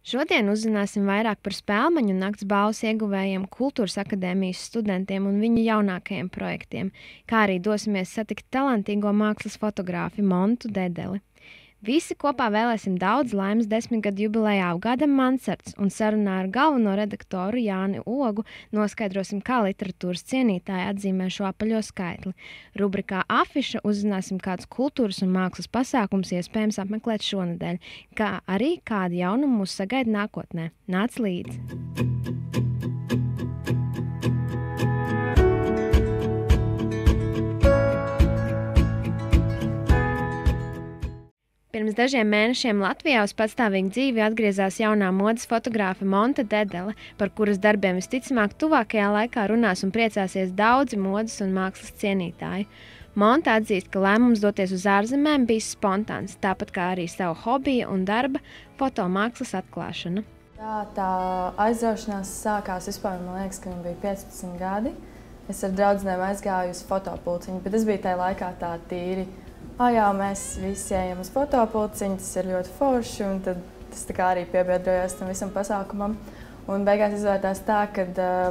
Šodien uzzināsim vairāk par Spēlmaņu nakts balvas ieguvējiem, Kultūras akadēmijas studentiem un viņu jaunākajiem projektiem, kā arī dosimies satikt talantīgo mākslas fotogrāfi Montu Dedeli. Visi kopā vēlēsim daudz laimes 10-gadu jubilejā Gadam Mansards un sarunā ar galveno redaktoru Jāni Ogu noskaidrosim, kā literatūras cienītāji atzīmē šo apaļo skaitli. Rubrikā Afiša uzzināsim, kādus kultūras un mākslas pasākums iespējams apmeklēt šonedēļ, kā arī kādi jaunumi mūs sagaida nākotnē. Nāc līdzi! Pirms dažiem mēnešiem Latvijā uz patstāvīgu dzīvi atgriezās jaunā modes fotogrāfe Monta Dedele, par kuras darbiem visticamāk tuvākajā laikā runās un priecāsies daudzi modes un mākslas cienītāji. Monta atzīst, ka lēmums doties uz ārzemēm bijis spontāns, tāpat kā arī savu hobija un darba fotomākslas atklāšana. Tā aizraušanās sākās vispār, man liekas, ka man bija 15 gadi. Es ar draudzenēm aizgāju uz fotopulciņu, bet tas bija tajā laikā tā tīri. Jā, mēs visi ejam uz fotopulciņu, tas ir ļoti forši, un tad tas tā kā arī piebiedrojos tam visam pasākumam. Un beigās izvērtās tā, ka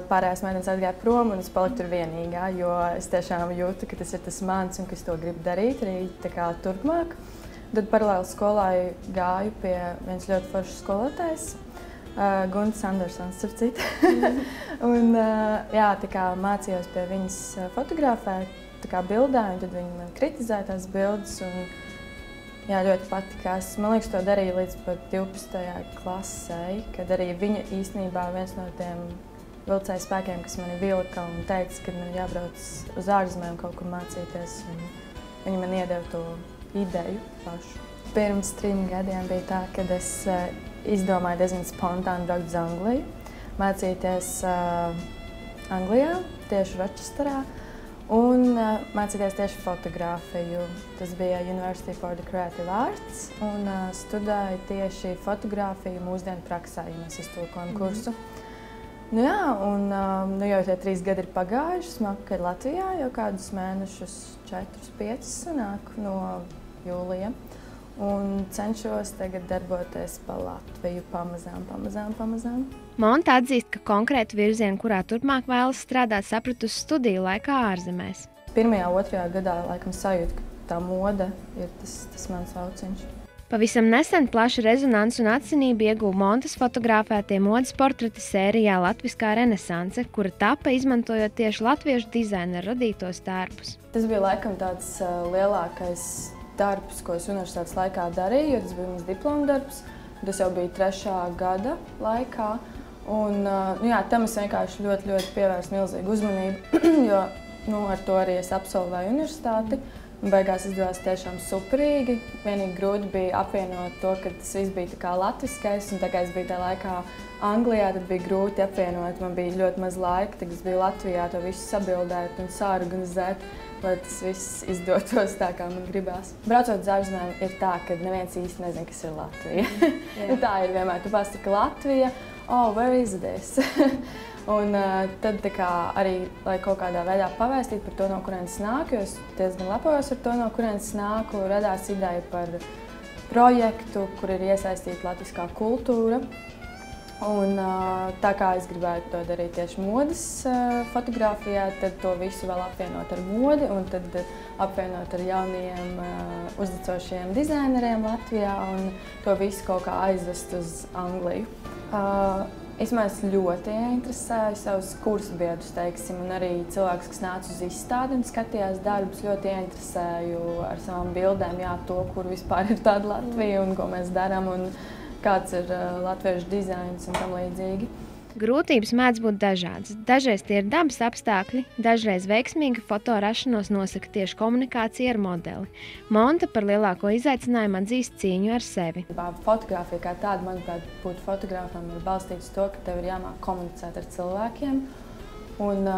pārējās meitenes atgāja prom un es paliku tur vienīgā, jo es tiešām jūtu, ka tas ir tas mans un ka es to gribu darīt arī tā kā turpmāk. Tad paralēli skolai gāju pie viens ļoti foršs skolotājs, Gunts Andersons, starp citu. Un jā, tā kā mācījos pie viņas fotografēt, tā kā bildēju, un tad viņi man kritizēja tās bildes, un jā, ļoti patikās. Man liekas, to darīju līdz pat 12. klasei, kad arī viņa īstenībā viens no tiem vilcēja spēkiem, kas mani vilka un teica, ka man jābrauc uz ārzemēm kaut kur mācīties, un viņi man iedeva to ideju pašu. Pirms 3 gadiem bija tā, kad es izdomāju diezgan spontāni braukt uz Angliju, mācīties Anglijā, tieši Rochesterā, un mācīties tieši fotogrāfiju. Tas bija University for the Creative Arts, un studēju tieši fotogrāfiju mūsdienu praksē, ja mēs iztulkojam kursu. Nu jā, un jau tie 3 gadi ir pagājuši, smaku, ka Latvijā jau kādus mēnešus, 4-5 sanāk no jūlija. Un cenšos tagad darboties pa Latviju pamazām. Monta atzīst, ka konkrētu virzienu, kurā turpmāk vēlas strādāt, sapratusi studiju laikā ārzemēs. 1. un 2. gadā laikam sajūtu, ka tā moda ir tas mans lauciņš. Pavisam nesen plaša rezonanci un atzinību ieguva Montas fotografētie modes portreti sērijā Latviskā renesanse, kura tapa izmantojot tieši latviešu dizaineru radītos tērpus. Tas bija laikam tāds lielākais darbs, ko es universitātes laikā darīju, jo tas bija mans diploma darbs. Tas jau bija 3. gada laikā. Un, jā, tam es vienkārši ļoti pievērsu milzīgu uzmanību, jo ar to arī es absolvēju universitāti. Beigās izdevās tiešām superīgi. Vienīgi grūti bija apvienot to, ka tas viss bija tā kā latviskais, un tā kā es biju tajā laikā Anglijā, tad bija grūti apvienot. Man bija ļoti maz laika, tad es biju Latvijā to visu sabildēt un sāorganizēt, lai tas viss izdotos tā, kā man gribās. Braucot uz ārzemēm ir tā, ka neviens īsti nezina, kas ir Latvija. Tā ir vienmēr. Tu pasaki Latvija, where is this? Un tad arī, lai kaut kādā veidā pavēstītu par to, no kurienes nāku, jo es diezgan lepojos ar to, no kurienes nāku, radās ideja par projektu, kur ir iesaistīta latviskā kultūra. Un tā kā es gribētu to darīt tieši modes fotogrāfijā, tad to visu vēl apvienot ar modi un tad apvienot ar jauniem uzlicošiem dizaineriem Latvijā un to visu kaut kā aizvest uz Angliju. Īstumā es ļoti ieinteresēju savus kursabiedrus, teiksim, un arī cilvēkus, kas nāca uz izstādi un skatījās darbus, ļoti ieinteresēju ar savām bildēm, to, kur vispār ir tāda Latvija un ko mēs darām un kāds ir latviešu dizains un tam līdzīgi. Grūtības mēdz būt dažādas. Dažreiz tie ir dabas apstākļi, dažreiz veiksmīga fotorašanos nosaka tieši komunikācija ar modeli. Monta par lielāko izaicinājumu atzīst cīņu ar sevi. Fotogrāfija kā tāda, manuprāt, būt fotogrāfam ir balstīts to, ka tev ir jāmāk komunicēt ar cilvēkiem. Un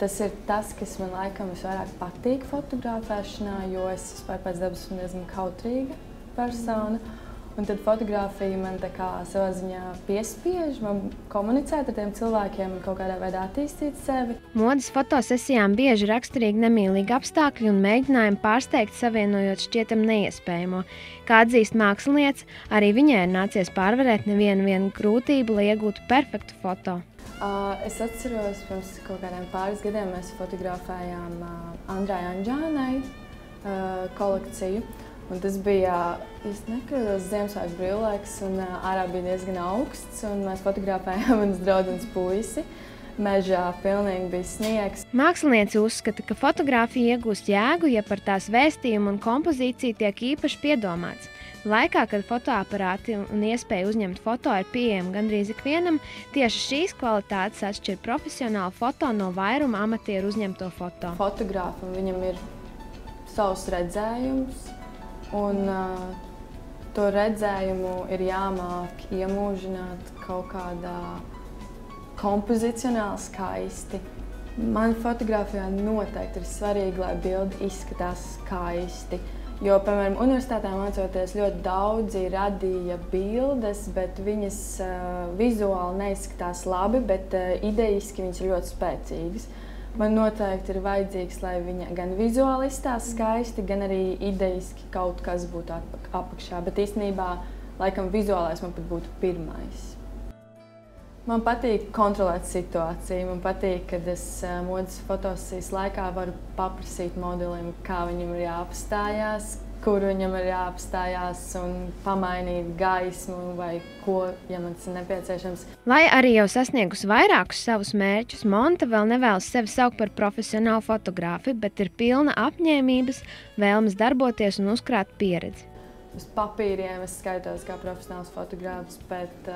tas ir tas, kas man laikam visvairāk patīk fotografēšanā, jo es vispār pēc dabas esmu diezgan kautrīga persona. Un tad fotografija man tā kā savā ziņā piespiež man komunicēt ar tiem cilvēkiem un kaut kādā veidā attīstīt sevi. Modes fotosesijām bieži raksturīgi nemīlīgi apstākļi un mēģinājumi pārsteigt, savienojot šķietam neiespējamo. Kā atzīst māksliniece, arī viņai ir nācies pārvarēt nevienu grūtību, lai iegūtu perfektu foto. Es atceros, pirms kaut kādiem pāris gadiem mēs fotografējām Andrai Anģānai kolekciju. Un tas bija, es nekļūdos, Ziemassvētku brīvlaiks, un ārā bija diezgan augsts, un mēs fotografējām manas draudzenes puisi. Mežā pilnīgi bija sniegs. Māksliniece uzskata, ka fotografija iegūst jēgu, ja par tās vēstījumu un kompozīciju tiek īpaši piedomāts. Laikā, kad fotoaparāti un iespēja uzņemt foto ir pieejama gandrīz ikvienam, tieši šīs kvalitātes atšķir profesionālu foto no vairuma amatieru uzņemto foto. Fotogrāfam viņam ir savs redzējums. Un to redzējumu ir jāmāk iemūžināt kaut kādā kompozicionāli skaisti. Man fotografijā noteikti ir svarīgi, lai bilde izskatās skaisti. Jo, piemēram, universitātē mācoties ļoti daudzi radīja bildes, bet viņas vizuāli neizskatās labi, bet idejiski viņas ir ļoti spēcīgas. Man noteikti ir vajadzīgs, lai viņa gan vizuāli izstāsta skaisti, gan arī idejiski kaut kas būtu apakšā. Bet īstenībā, laikam, vizuālais man pat būtu pirmais. Man patīk kontrolēt situāciju. Man patīk, kad es modes fotosesijas laikā varu paprasīt modelim, kā viņam ir jāapstājās, kur viņam ir jāapstājās un pamainīt gaismu vai ko, ja man tas ir nepieciešams. Lai arī jau sasniegusi vairākus savus mērķus, Monta vēl nevēlas sevi saukt par profesionālu fotogrāfi, bet ir pilna apņēmības, vēlmes darboties un uzkrāt pieredzi. Uz papīriem es skaitos kā profesionāls fotogrāfs, bet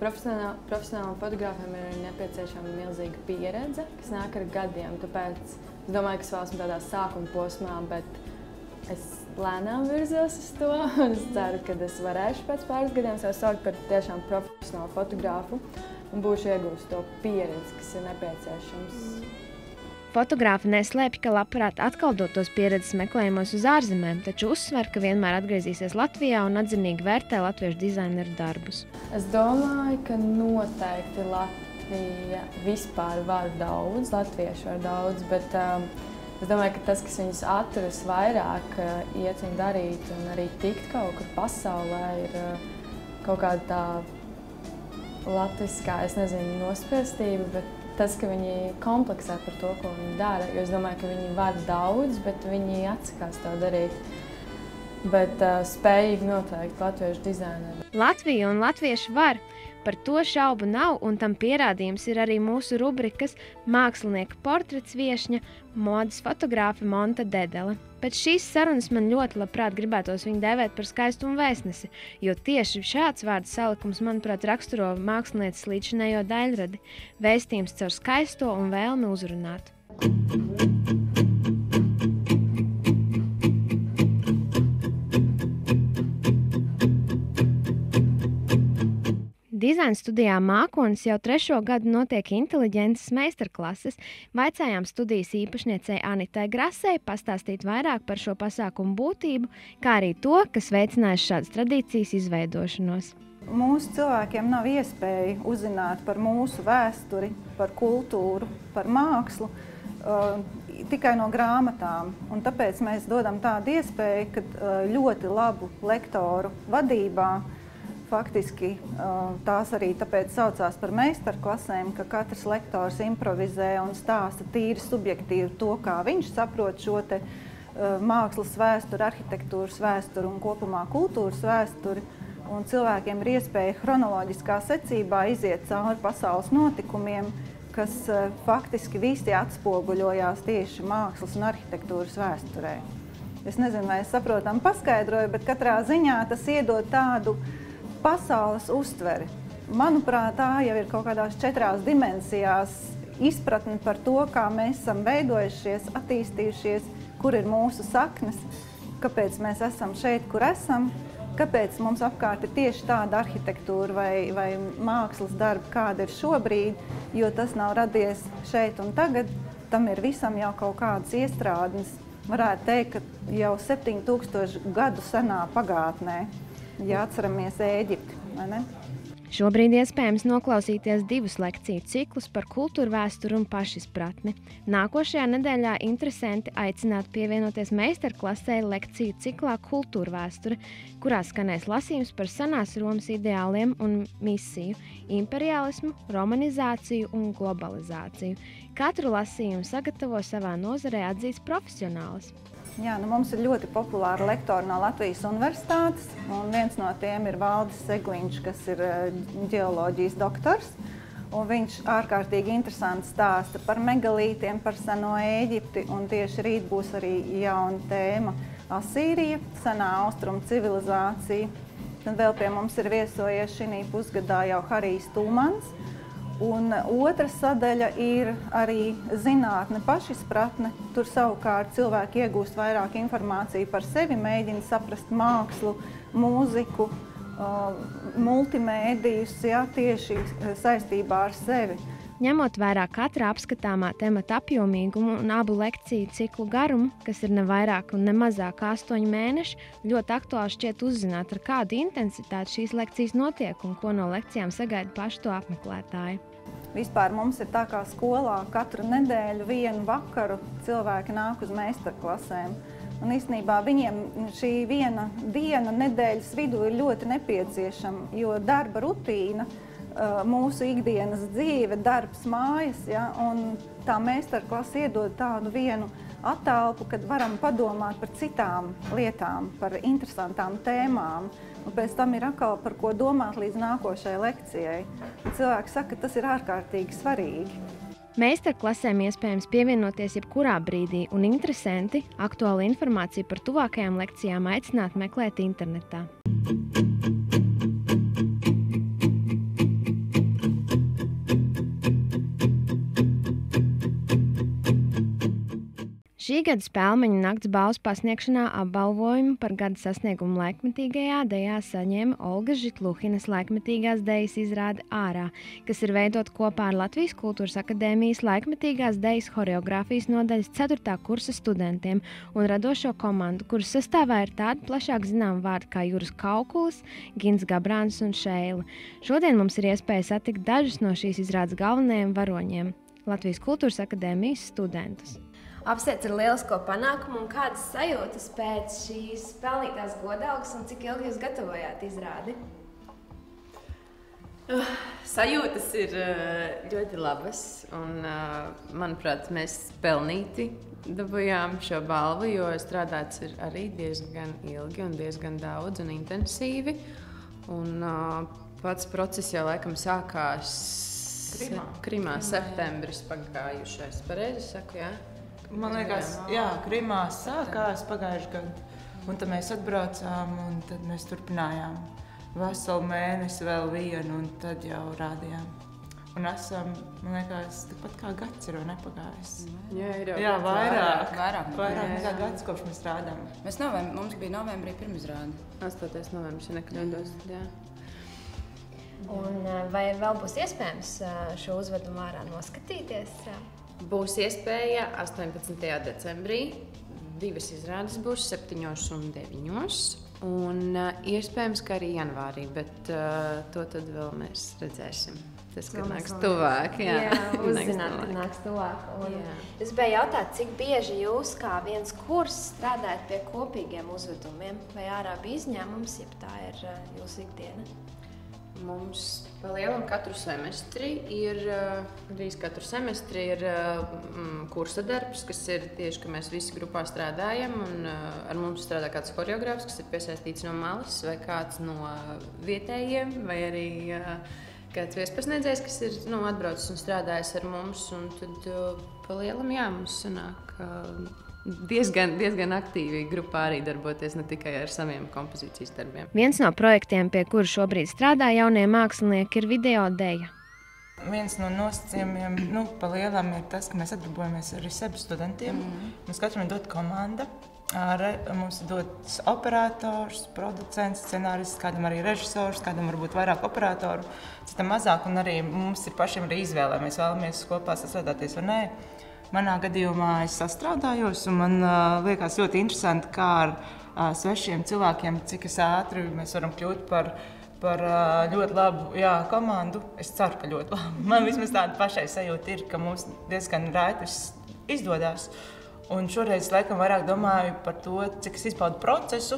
profesionālam fotogrāfam ir nepieciešama milzīga pieredze, kas nāk ar gadiem. Tāpēc es domāju, ka es vēl esmu tādā sākuma posmā, bet es lēnām virzos uz to, un es ceru, ka es varēšu pēc pāris gadiem sev saukt par tiešām profesionālu fotogrāfu un būšu iegūst to pieredzi, kas ir nepieciešams. Fotogrāfi neslēpj, ka labprāt atkal dotos pieredzes meklējumos uz ārzemēm, taču uzsver, ka vienmēr atgriezīsies Latvijā un atzinīgi vērtē latviešu dizaineru darbus. Es domāju, ka noteikti Latvija vispār var daudz, latvieši var daudz, bet es domāju, ka tas, kas viņus atturas vairāk iet un darīt un arī tikt kaut kur pasaulē, ir kaut kāda tā latviskā, es nezinu, nospiestība, bet tas, ka viņi kompleksē par to, ko viņi dara. Jo es domāju, ka viņi var daudz, bet viņi atsakās to darīt. Bet spējīgi noteikti latviešu dizaineri. Latvija un latvieši var. Par to šaubu nav, un tam pierādījums ir arī mūsu rubrikas mākslinieka portrets viešņa, modes fotogrāfe Monta Dedele. Pēc šīs sarunas man ļoti labprāt gribētos viņu dēvēt par skaistumu vēstnesi, jo tieši šāds vārdu salikums, manuprāt, raksturo mākslinieces līdzinējo daļradi – vēstījums caur skaisto un vēlmi uzrunāt. Dizaina studijā Mākonis jau 3. gadu notiek inteliģences meistarklases. Vaicājām studijas īpašniecei Anitai Grasei pastāstīt vairāk par šo pasākumu būtību, kā arī to, kas veicinājis šādas tradīcijas izveidošanos. Mūsu cilvēkiem nav iespēja uzzināt par mūsu vēsturi, par kultūru, par mākslu tikai no grāmatām. Un tāpēc mēs dodam tādu iespēju, ka ļoti labu lektoru vadībā, faktiski tās arī tāpēc saucās par meistarklasēm, ka katrs lektors improvizē un stāsta tīri subjektīvi to, kā viņš saprot šo te mākslas vēsturi, arhitektūras vēsturi un kopumā kultūras vēsturi. Un cilvēkiem ir iespēja chronoloģiskā secībā iziet cauri pasaules notikumiem, kas faktiski visi atspoguļojās tieši mākslas un arhitektūras vēsturē. Es nezinu, vai es saprotam paskaidroju, bet katrā ziņā tas iedod tādu pasaules uztveri. Manuprāt, tā jau ir kaut kādās 4 dimensijās izpratni par to, kā mēs esam veidojušies, attīstījušies, kur ir mūsu saknes, kāpēc mēs esam šeit, kur esam, kāpēc mums apkārt ir tieši tāda arhitektūra vai mākslas darba, kāda ir šobrīd, jo tas nav radies šeit un tagad, tam ir visam jau kaut kādas iestrādnes, varētu teikt, ka jau 7000 gadu senā pagātnē. ja atceramies Ēģipti, vai ne? Šobrīd iespējams noklausīties 2 lekciju ciklus par kultūru vēsturi un pašizpratni. Nākošajā nedēļā interesanti aicināt pievienoties meistarklasē lekciju ciklā Kultūra vēsture, kurā skanēs lasījums par senās Romas ideāliem un misiju, imperialismu, romanizāciju un globalizāciju. Katru lasījumu sagatavo savā nozarē atzīts profesionālis. Jā, mums ir ļoti populāri lektori no Latvijas Universitātes, un viens no tiem ir Valdis Segliņš, kas ir ģeoloģijas doktors. Un viņš ārkārtīgi interesanti stāsta par megalītiem, par seno Ēģipti, un tieši rīt būs arī jauna tēma Asīrija, senā austrumu civilizācija. Tad vēl pie mums ir viesojies šī pusgadā jau Harijs Tūmans. Un otra sadaļa ir arī zinātne, pašizpratne. Tur savukārt cilvēki iegūst vairāk informāciju par sevi, mēģina saprast mākslu, mūziku, multimēdijus, tieši saistībā ar sevi. Ņemot vērā katra apskatāmā temata apjomīgumu un abu lekciju ciklu garumu, kas ir ne vairāk un ne mazāk 8 mēneši, ļoti aktuāli šķiet uzzināt, ar kādu intensitāti šīs lekcijas notiek un ko no lekcijām sagaida paši to apmeklētāji. Vispār mums ir tā kā skolā katru nedēļu vienu vakaru cilvēki nāk uz meistarklasēm. Un īstenībā viņiem šī viena diena nedēļas vidū ir ļoti nepieciešama, jo darba rutīna, mūsu ikdienas dzīve, darbs mājas, un tā meistarklase iedod tādu vienu attelpu, kad varam padomāt par citām lietām, par interesantām tēmām. Un pēc tam ir atkal par ko domāt līdz nākošajai lekcijai. Un cilvēki saka, ka tas ir ārkārtīgi svarīgi. Meistarklasēm iespējams pievienoties jebkurā brīdī un interesanti aktuālu informāciju par tuvākajām lekcijām aicināt meklēt internetā. Šī gada Spēlmeņu nakts balvas pasniegšanā apbalvojumu par gada sasniegumu laikmetīgajā dejā saņēma Olga Žitluhinas laikmetīgās dejas izrāde Ārā, kas ir veidot kopā ar Latvijas Kultūras akadēmijas laikmetīgās dejas horeogrāfijas nodaļas 4. kursa studentiem un radošo komandu, kuras sastāvā ir tādi plašāk zinām vārdi kā Juris Kaukulis, Gins Gabrāns un Šeila. Šodien mums ir iespēja satikt dažus no šīs izrādes galvenajiem varoņiem – Latvijas Kultūras akadēmijas studentus. Apsveic ar lielisko panākumu un kādas sajūtas pēc šīs pelnītās godalgas un cik ilgi jūs gatavojāt izrādi? Sajūtas ir ļoti labas un, manuprāt, mēs pelnīti dabūjām šo balvu, jo strādāts ir arī diezgan ilgi un diezgan daudz un intensīvi. Un pats process jau laikam sākās Krimā septembris pagājušais. Pareizi saku, jā? Man liekas, jā, Krimā sākās pagājušajā gadā, un tad mēs atbraucām, un tad mēs turpinājām veselu mēnesi vēl vienu, un tad jau rādījām. Un esam, man liekas, tikpat kā gads ir nepagājis. Jā, vairāk nekā gads, kopš mēs rādām. Mums bija novembrī pirmizrāde. 8. novembris, ja nekļūdos, jā. Un vai vēl būs iespējams šo uzvedumu ārā noskatīties? Būs iespēja 18. decembrī. 2 izrādes būs 7. un 9. Un iespējams, ka arī janvārī, bet to tad vēl mēs redzēsim. Tas, kad nāks tuvāk. Jā, uzzināt, kad nāks tuvāk. Es gribēju jautāt, cik bieži jūs kā viens kurs strādājat pie kopīgiem uzvedumiem? Vai ārā bija izņēmums, ja tā ir jūsu ikdiena? Mums palielam katru semestri ir kursa darbs, kas ir tieši, ka mēs visi grupā strādājam, un ar mums strādā kāds horeogrāfs, kas ir piesaistīts no malas, vai kāds no vietējiem, vai arī kāds viespasniedzējs, kas ir atbraucis un strādājis ar mums, un tad palielam, jā, mums sanāk diezgan aktīvi grupā arī darboties, ne tikai ar saviem kompozīcijas darbiem. Viens no projektiem, pie kura šobrīd strādā jaunie mākslinieki, ir video deja. Viens no nosacījumiem, palielam, ir tas, ka mēs atdarbojamies ar sevi studentiem. Mums katram ir dot komanda. Mums ir dots operators, producents, scenārists, kādam arī režisors, kādam varbūt vairāk operatoru, citam mazāk, un arī mums ir pašiem arī izvēle, mēs vēlamies kopā sastrādāties vai nē. Manā gadījumā es sastrādājos, un man liekas ļoti interesanti, kā ar svešiem cilvēkiem, cik ātri mēs varam kļūt par ļoti labu komandu. Es ceru, ka ļoti labi. Man vismaz tāda pašai sajūta ir, ka mums diezgan raiti izdodas. Un šoreiz laikam vairāk domāju par to, cik es izbaudu procesu.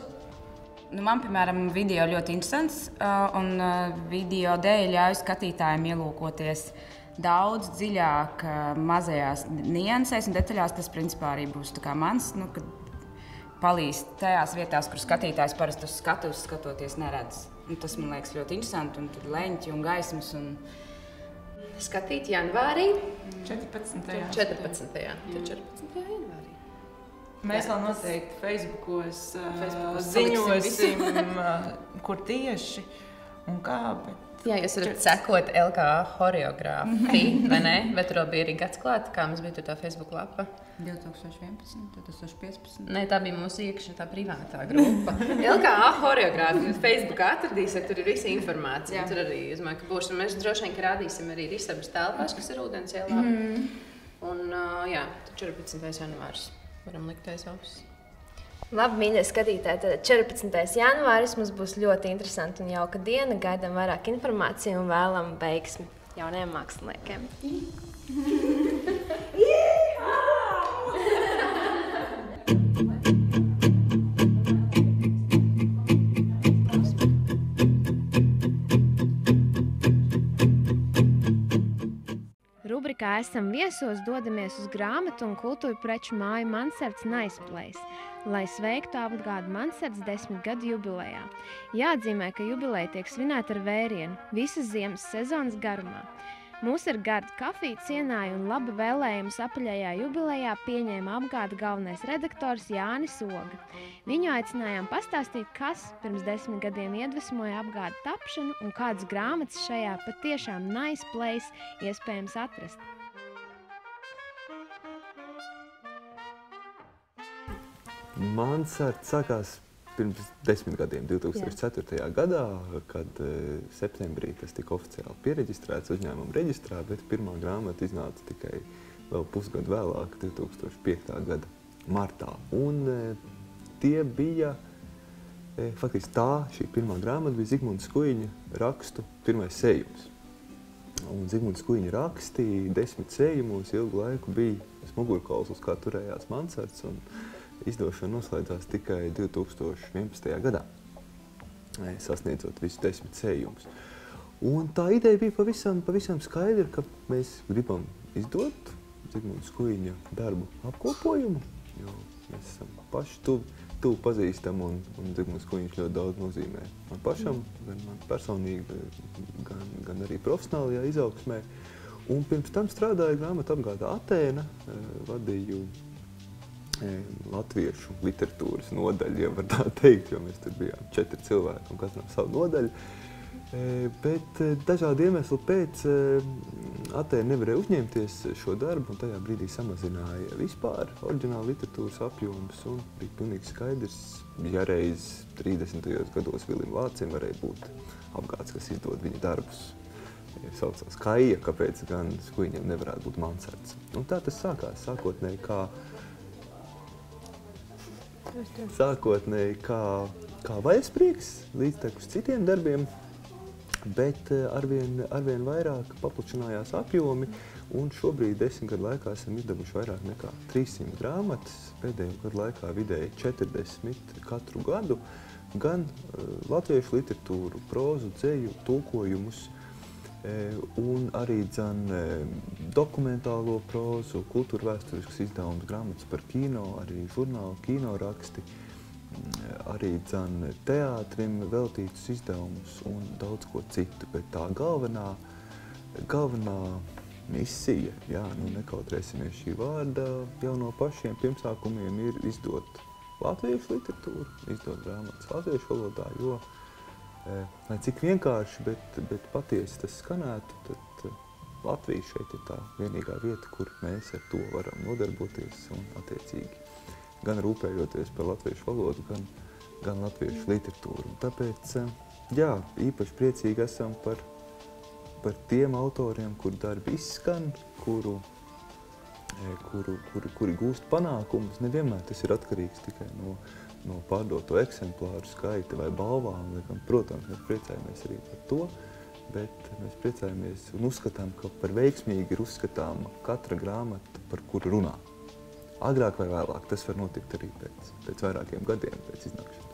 Man, piemēram, video ļoti interesants, un video dēļ ļauj skatītājiem ielūkoties daudz dziļāk mazajās niansēs un detaļās. Tas, principā, arī būs mans, kad palīdz tajās vietās, kur skatītājs parasti uz skatuves skatoties neredz. Un tas man liekas ļoti interesanti, un tad leņķi un gaismas. Skatīt janvārī. 14. 14. janvārī. Mēs vēl noteikti Facebookos ziņosim, kur tieši un kā. Jā, jūs varat sekot LKA horeogrāfi, vai ne? Bet tur bija arī gads klāt, kā mums bija tur tā Facebook lapa. 2011, 2015. Nē, tā bija mūsu iekšā tā privātā grupa. LKA horeogrāfi Facebookā atradīsiet, tur ir visa informācija. Tur arī, es domāju, ka būs, un mēs droši vien rādīsim arī istabas telpās, kas ir ūdens ielā. Un jā, 14. janvārs. Varam likt aiz ausis. Labi, mīļie skatītāji, tad 14. janvāris mums būs ļoti interesanti un jauka diena. Gaidām vairāk informāciju un vēlam veiksmi jaunajiem māksliniekiem. Rubrikā Esam viesos dodamies uz grāmatu un kultūru preču māju Mansards Nice Place, lai sveiktu Apgādu Mansards 10 gadu jubilejā. Jāatzīmē, ka jubileja tiek svinēta ar vērienu visas ziemas sezonas garumā. Mūs ar gardu kafiju cienāja un labi vēlējumus apaļajā jubilejā pieņēma Apgāda galvenais redaktors Jānis Oga. Viņu aicinājām pastāstīt, kas pirms 10 gadiem iedvesmoja Apgāda tapšanu un kādas grāmatas šajā patiešām nice place iespējams atrast. Mansards sākās pirms 10 gadiem, 2004. gadā, kad septembrī tas tika oficiāli piereģistrēts uzņēmuma reģistrā, bet pirmā grāmata iznāca tikai vēl pusgadu vēlāk, 2005. gada martā. Un tie bija, faktiski šī pirmā grāmata bija Zigmunda Skuiņa rakstu pirmais sējums. Un Zigmunds Skuiņa raksti 10 sējumos ilgu laiku bija mugurkauls, uz kā turējās Mansards, un izdošana noslēdzās tikai 2011. gadā, sasniedzot visu 10 sējumus. Un tā ideja bija pavisam skaidra, ka mēs gribam izdot Zigmunda Skuiņa darbu apkopojumu, jo mēs esam paši tuvu pazīstami, un Zigmunds Skuiņš ļoti daudz nozīmē man pašam, gan man personīgi, gan arī profesionālajā izaugsmē. Un pirms tam strādāju grāmatu apgādā Atēna, vadīju latviešu literatūras nodaļu, ja var tā teikt, jo mēs tur bijām 4 cilvēki un katram savu nodaļu. Bet dažādu iemeslu pēc Atēna nevarēja uzņemties šo darbu, un tajā brīdī samazināja vispār oriģinālu literatūras apjomus, un bija pilnīgi skaidrs, ja reiz 30. gados Vilim Vācim varēja būt Apgāds, kas izdod viņa darbus. Saucās Kaija, kāpēc gan Skuiņam nevarētu būt Mansards. Un tā tas sākās sākotnēji kā vaļasprieks līdz tekus citiem darbiem, bet arvien vairāk paplašinājās apjomi, un šobrīd 10 gadu laikā esam izdevuši vairāk nekā 300 grāmatas, pēdējo gadu laikā vidēji 40 katru gadu, gan latviešu literatūru, prózu, dzeju, tulkojumus, un arī dokumentālo prózu, kultūra vēsturisks izdevums, grāmatas par kino, arī žurnālu, kino raksti, arī teātrim veltītus izdevumus un daudz ko citu. Bet tā galvenā misija, nekautrēsimies šī vārda, jau no pašiem pirmsākumiem ir izdot latviešu literatūru, izdot grāmatas latviešu valodā, jo lai cik vienkārši, bet patiesi tas skanētu, tad Latvija šeit ir tā vienīgā vieta, kur mēs ar to varam nodarboties un attiecīgi gan rūpējoties par latviešu valodu, gan latviešu literatūru. Tāpēc, īpaši priecīgi esam par tiem autoriem, kur darbi izskan, kuri gūst panākumus. Nevienmēr tas ir atkarīgs tikai no pārdoto eksemplāru skaita vai balvām. Protams, mēs priecājamies arī par to, bet mēs priecājamies un uzskatām, ka par veiksmīgi ir uzskatāma katra grāmata, par kuru runā. Agrāk vai vēlāk, tas var notikt arī pēc vairākiem gadiem pēc iznākšanas.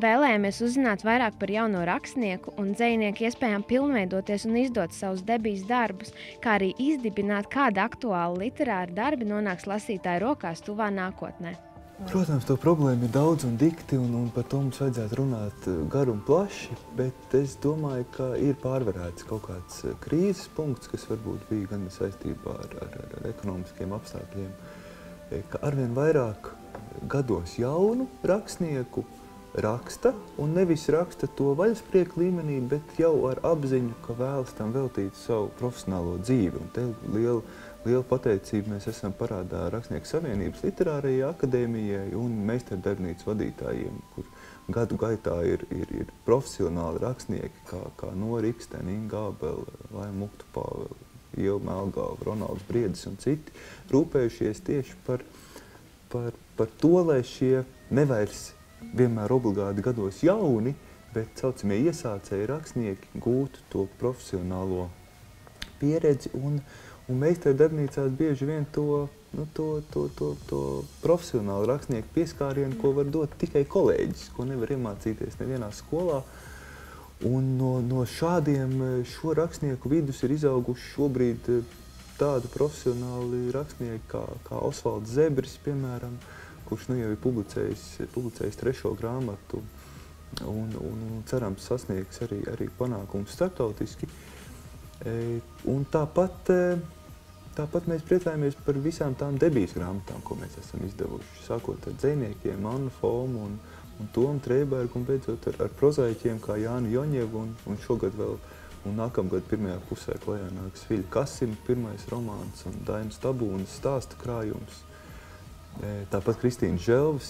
Vēlējāmies uzzināt vairāk par jauno rakstnieku un dzejnieku iespējām pilnveidoties un izdot savus debijas darbus, kā arī izdibināt, kāda aktuāla literāra darbi nonāks lasītāju rokās tuvā nākotnē. Protams, to problēmu ir daudz un dikti, un par to mums vajadzētu runāt garu un plaši, bet es domāju, ka ir pārvarēts kaut kāds krīzes punkts, kas varbūt bija gan saistībā ar ekonomiskiem apstākļiem, ka arvien vairāk gados jaunu rakstnieku raksta, un nevis raksta to vaļasprieku līmenī, bet jau ar apziņu, ka vēlas tam veltīt savu profesionālo dzīvi. Un te liela pateicība mēs esam parādā Rakstnieku savienības literārajai akadēmijai un meistardarbnīcas vadītājiem, kur gadu gaitā ir profesionāli rakstnieki, kā Nora Ikstena, Inga Ābele, Laima Muktupāve, Ieva Melgava, Ronalds Briedis un citi, rūpējušies tieši par to, lai šie nevairs vienmēr obligāti gados jauni, bet saucamie iesācēji rakstnieki gūtu to profesionālo pieredzi un meistardarbnīcās bieži vien to profesionālu rakstnieku pieskārienu, ko var dot tikai kolēģis, ko nevar iemācīties nevienā skolā. Un no šādiem šo rakstnieku vidus ir izauguši šobrīd tādi profesionāli rakstnieki kā Osvalds Zebris, piemēram, kurš jau ir publicējis 3. grāmatu un cerams sasniegs arī panākumus starptautiski. Un tāpat mēs priecājamies par visām tām debijas grāmatām, ko mēs esam izdevuši, sākot ar dzejniekiem, Annu Fomu un Tomu Treibergu un beidzot ar prozaiķiem kā Jānu Joņevu un šogad vēl un nākamgad pirmajā pusē klajā nāks Viļa Kasima pirmais romāns un Dainas Tabūnas stāstu krājums. Tāpat Kristīnas Želvas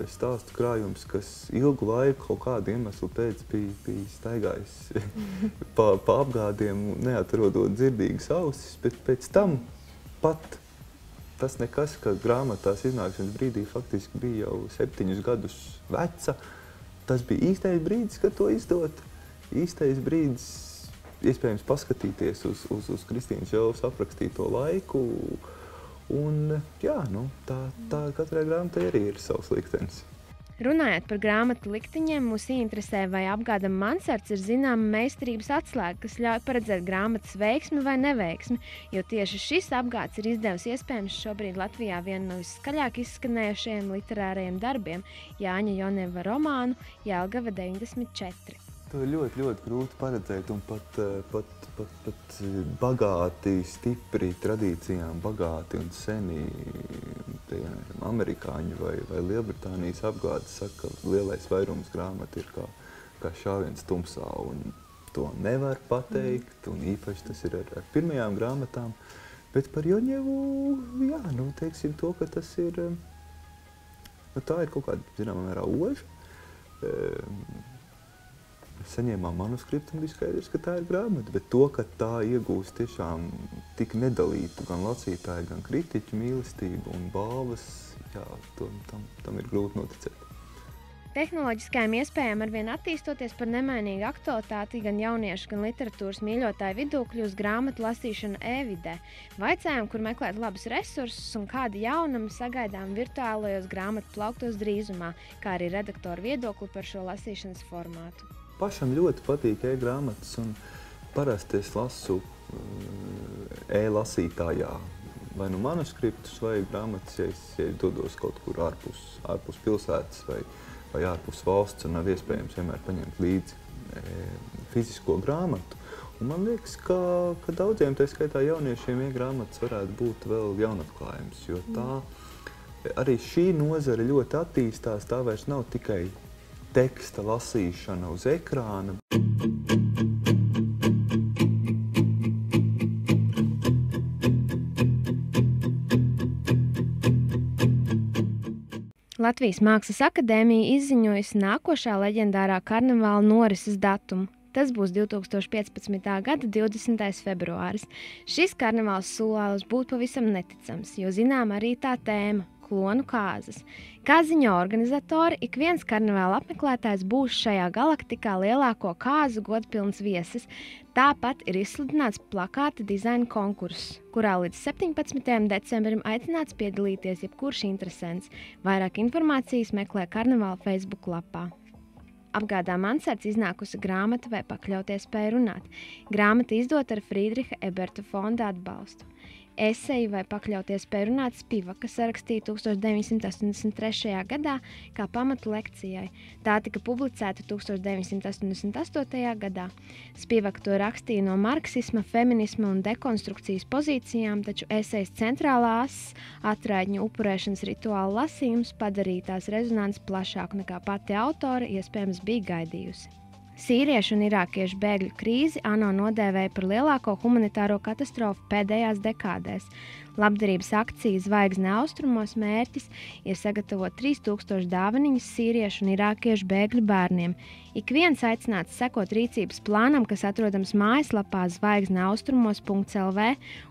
stāstu krājums, kas ilgu laiku kaut kādu iemeslu pēc bija staigājis pa apgādiem, neatrodot dzirdīgas ausis, bet pēc tam pat tas nekas, ka grāmatās iznākšanas brīdī faktiski bija jau 7 gadus veca. Tas bija īstais brīdis, kad to izdot. Īstais brīdis, iespējams, paskatīties uz Kristīnas Želvas aprakstīto laiku. Un jā, tā katrai grāmatai arī ir savs liktenis. Runājot par grāmatu likteņiem, mūs interesē, vai apgāda Mansards ir zināma meistarības atslēga, kas ļauj paredzēt grāmatas veiksmi vai neveiksmi, jo tieši šis apgāds ir izdevis iespējams šobrīd Latvijā vienu no viskaļāk izskanējušajiem literārajiem darbiem – Jāņa Joneva romānu Jelgava 94. To ir ļoti, ļoti grūti paredzēt un pat bagāti, stipri tradīcijām, bagāti un seni amerikāņu vai Lielbritānijas apgādes saka, ka lielais vairums grāmatu ir kā šāviens tumsā un to nevar pateikt un īpaši tas ir ar pirmajām grāmatām. Bet par Joņevu, jā, teiksim to, ka tas ir, tā ir kaut kāda, zināmā mērā, oža. Saņēmām manuskriptu un bija skaidrs, ka tā ir grāmata, bet to, ka tā iegūst tiešām tik nedalītu gan lasītāju, gan kritiķu mīlestību un balvas, jā, tam ir grūti noticēt. Tehnoloģiskajām iespējām arvien attīstoties par nemainīgu aktualitāti gan jauniešu, gan literatūras mīļotāju vidū kļūst grāmatu lasīšana e-vidē. Vaicājām, kur meklēt labus resursus un kādi jaunumi sagaidām virtuālajos grāmatu plauktos drīzumā, kā arī redaktoru viedokli par šo lasīšanas formātu. Pašam ļoti patīk e-grāmatas un parasti es lasu e-lasītājā vai nu manuskriptus vai grāmatas, ja es dodos kaut kur ārpus pilsētas vai ārpus valsts un nav iespējams vienmēr paņemt līdzi fizisko grāmatu. Un man liekas, ka daudziem, tā skaitā jauniešiem, e-grāmatas varētu būt vēl jaunatklājums, jo arī šī nozare ļoti attīstās, tā vairs nav tikai teksta lasīšana uz ekrāna. Latvijas Mākslas akadēmija izziņojusi nākošā leģendārā karnevāla norises datumu. Tas būs 2015. gada 20. februāris. Šis karnevāls solās būt pavisam neticams, jo zinām arī tā tēma klonu kāzas. Kā ziņo organizatori, ik viens karnevāla apmeklētājs būs šajā galaktikā lielāko kāzu godpilns viesis. Tāpat ir izsludināts plakāta dizaina konkurss, kurā līdz 17. decembrim aicināts piedalīties jebkurš interesents. Vairāk informācijas meklē karnevāla Facebook lapā. Apgādā Mansards iznākusi grāmata Vai pakļauties spēj runāt. Grāmata izdota ar Friedriha Eberta fonda atbalstu. Eseju Vai pakļauties spēj runāt Spivaka sarakstīja 1983. gadā kā pamatu lekcijai. Tā tika publicēta 1988. gadā. Spivaka to rakstīja no marksisma, feminisma un dekonstrukcijas pozīcijām, taču esejas centrālā ass atraidņu upurēšanas rituālu lasījums padarīja tās rezonanci plašāku nekā pati autore iespējams bija gaidījusi. Sīriešu un irākiešu bēgļu krīzi ANO nodēvēja par lielāko humanitāro katastrofu pēdējās dekādēs. Labdarības akcija Zvaigzne austrumos mērķis ir sagatavot 3000 dāvaniņas sīriešu un irākiešu bēgļu bērniem. Ik viens aicināts sekot rīcības plānam, kas atrodams mājaslapā zvaigzneaustrumos.lv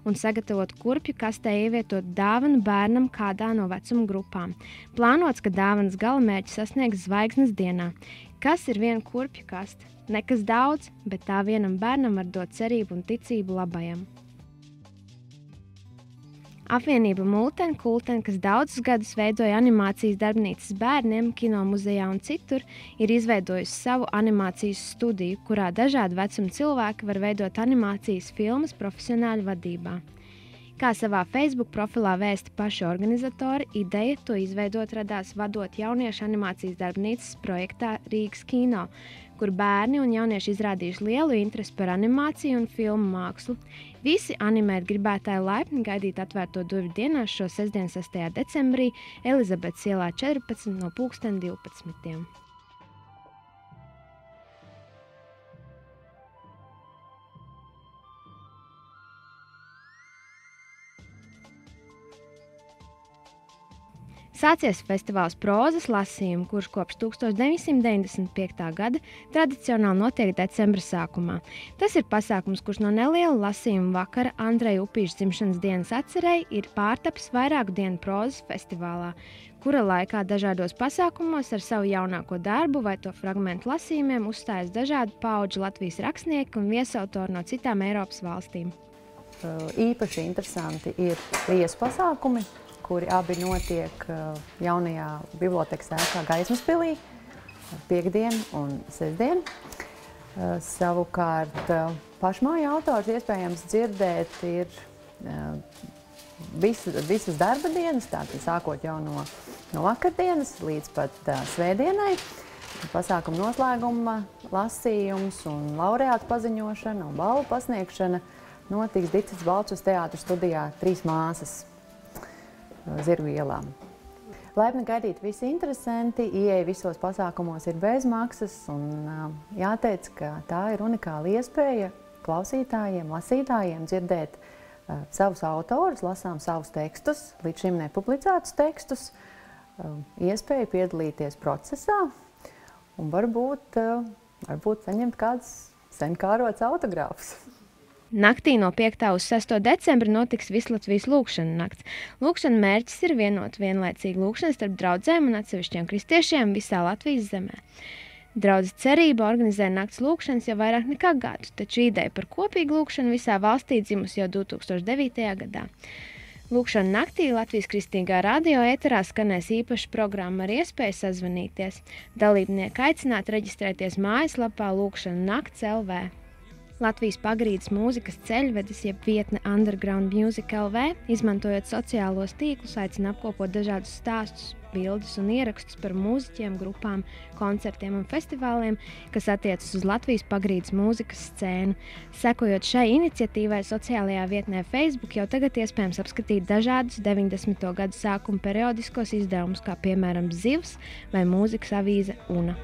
un sagatavot kurpju kastē ievietot dāvanu bērnam kādā no vecuma grupām. Plānots, ka dāvanas galamērķi sasniegs Zvaigznes dienā. Kas ir viena kurpju kaste? Nekas daudz, bet tā vienam bērnam var dot cerību un ticību labajam. Apvienība Multen Kulten, kas daudzus gadus veidoja animācijas darbnīcas bērniem, kino muzejā un citur, ir izveidojusi savu animācijas studiju, kurā dažādu vecumu cilvēki var veidot animācijas filmas profesionāļu vadībā. Kā savā Facebook profilā vēsta paši organizatori, ideja to izveidot radās vadot jauniešu animācijas darbnīcas projektā Rīgas kino, kur bērni un jaunieši izrādījuši lielu interesi par animāciju un filmu mākslu. Visi animēt gribētāji laipni gaidīt atvērto durvju dienās šo sestdien 6. decembrī Elizabetes ielā 14 no 12. Sācies festivāls prozas lasījumi, kurš kopš 1995. gada tradicionāli notiek decembra sākumā. Tas ir pasākums, kurš no neliela lasījuma vakara Andreja Upīša dzimšanas dienas atcerēja ir pārtapis vairāku dienu prozas festivālā, kura laikā dažādos pasākumos ar savu jaunāko darbu vai to fragmentu lasījumiem uzstājas dažādu paudžu Latvijas rakstnieki un viesautori no citām Eiropas valstīm. Īpaši interesanti ir viesu pasākumi, kuri abi notiek jaunajā bibliotekas ēkā Gaismas pilī, piekdien un sestdien. Savukārt pašmāju autors iespējams dzirdēt ir visas darba dienas, tātad sākot jau no vakardienas līdz pat svētdienai. Pasākuma noslēguma lasījums un laureātu paziņošana un balvu pasniegšana notiks Dicas Balčus teātru studijā Trīs māsas Zirgu ielām. Laipni gaidīt visi interesanti, ieeja visos pasākumos ir bez maksas un jāteic, ka tā ir unikāla iespēja klausītājiem, lasītājiem dzirdēt savus autorus, lasām savus tekstus, līdz šim nepublicētus tekstus, iespēja piedalīties procesā un varbūt saņemt kāds sen kārots autogrāfs. Naktī no 5. uz 6. decembra notiks Vislatvijas lūgšana nakts. Lūgšana mērķis ir vienot vienlaicīgi lūgšanas starp draudzēm un atsevišķiem kristiešiem visā Latvijas zemē. Draudzes Cerība organizē nakts lūgšanas jau vairāk nekā gadu, taču ideja par kopīgu lūgšanu visā valstī dzimusi jau 2009. gadā. Lūgšana naktī Latvijas Kristīgā radio ēterā skanēs īpaša programma ar iespēju sazvanīties. Dalībnieki aicināti reģistrēties mājaslapā Lūgšana nakts LV. Latvijas pagrīdes mūzikas ceļvedis, jeb vietne Underground Music LV, izmantojot sociālos tīklus, aicina apkopot dažādus stāstus, bildes un ierakstus par mūziķiem, grupām, koncertiem un festivāliem, kas attiecas uz Latvijas pagrīdes mūzikas scēnu. Sekojot šai iniciatīvai sociālajā vietnē Facebook, jau tagad iespējams apskatīt dažādus 90. gadu sākuma periodiskos izdevumus, kā piemēram Zivs vai mūzikas avīze Una.